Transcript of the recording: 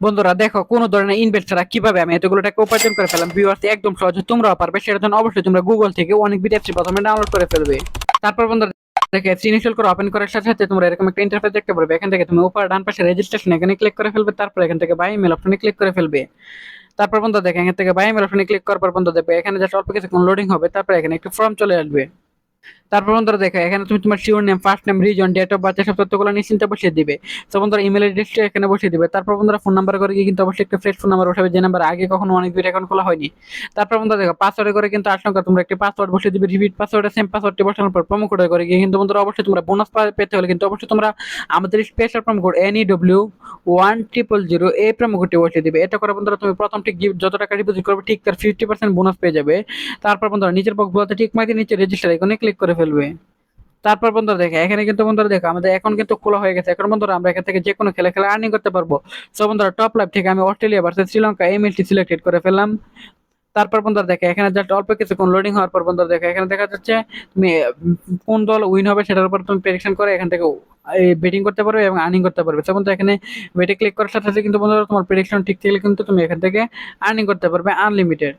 বন্ধুরা দেখো কোন ধরনের ইনভেস্ট ছাড়া কিভাবে আমি এতগুলো টাকা উপার্জন করে ফেলাম, ভিউয়ার্স একদম সহজে তোমরাও পারবে। সেটার জন্য অবশ্যই তোমরা গুগল থেকে অনেক বিট অ্যাপস প্রথমে ডাউনলোড করে ফেলবে। তারপর বন্ধুরা দেখে অ্যাপস ইনস্টল করে ওপেন করার সাথে সাথে তোমরা এরকম একটা ইন্টারফেস দেখতে পারবে। এখান থেকে তুমি উপর ডান পাশে রেজিস্ট্রেশন এখানে ক্লিক করে ফেলবে। তারপর এখান থেকে বাই ইমেল অপশনে ক্লিক করে ফেলবে। তারপর বন্ধু দেখে এখান থেকে বাই ইমেল অপশনে ক্লিক করার পর বন্ধু দেখবে এখানে জাস্ট অল্প কিছুক্ষণ লোডিং হবে। তারপর এখানে একটি ফর্ম চলে আসবে। তারপর বন্ধুরা দেখো এখানে তুমি তোমার surname, first name, reason, date of birth, সব তথ্যগুলো নিশ্চিন্তে বসিয়ে দিবে। তো বন্ধুরা ইমেল অ্যাড্রেসটা এখানে বসিয়ে দিবে। তারপর বন্ধুরা ফোন নাম্বার করে গিয়ে কিন্তু অবশ্যই একটা ফ্রেশ ফোন নাম্বার বসাবে, যে নাম্বার আগে কখনো অনেক দুইটা অ্যাকাউন্ট খোলা হয়নি। তারপর বন্ধুরা দেখো পাসওয়ার্ডে করে কিন্তু আশঙ্কা তোমরা একটি পাসওয়ার্ড বসিয়ে দিবে। রিপিট পাসওয়ার্ডে সেম পাসওয়ার্ডটি বসানোর পর প্রোমো কোডে করে গিয়ে কিন্তু বন্ধুরা অবশ্যই তোমরা বোনাস পেতে হলে কিন্তু অবশ্যই তোমরা আমাদের স্পেশাল প্রোমো কোড NEW1000 এই প্রোমো কোডটি বসিয়ে দিবে। এটা করে বন্ধুরা তুমি প্রথম ঠিক যত টাকা ডিপোজিট করবে ঠিক তার 50% বোনাস পেয়ে যাবে। তারপর বন্ধুরা নিচের বক্স বলতে ঠিক মাইতে নিচে রেজিস্টার আইকনে ক্লিক করে ফেলবে। তারপর বন্ধুরা দেখে এখানে কিন্তু বন্ধুরা দেখো আমাদের অ্যাকাউন্ট কিন্তু খোলা হয়ে গেছে। এখন বন্ধুরা আমরা এখান থেকে যে কোনো খেলা খেলা আর্নিং করতে পারবো। সো বন্ধুরা টপ লাইভ থেকে আমি অস্ট্রেলিয়া ভার্সেস শ্রীলঙ্কা এই ম্যাচটি সিলেক্টেড করে ফেললাম। তারপর বন্ধুরা দেখে এখানে জাস্ট অল্প কিছুক্ষণ লোডিং হওয়ার পর বন্ধুরা দেখে এখানে দেখা যাচ্ছে তুমি কোন দল উইন হবে সেটার উপর তুমি প্রেডিকশন করে এখান থেকে বেটিং করতে পারবে এবং আর্নিং করতে পারবে। তো বন্ধুরা এখানে বেটে ক্লিক করার সাথে সাথে কিন্তু বন্ধুরা তোমার প্রেডিকশন ঠিক থাকলে কিন্তু তুমি এখান থেকে আর্নিং করতে পারবে আনলিমিটেড।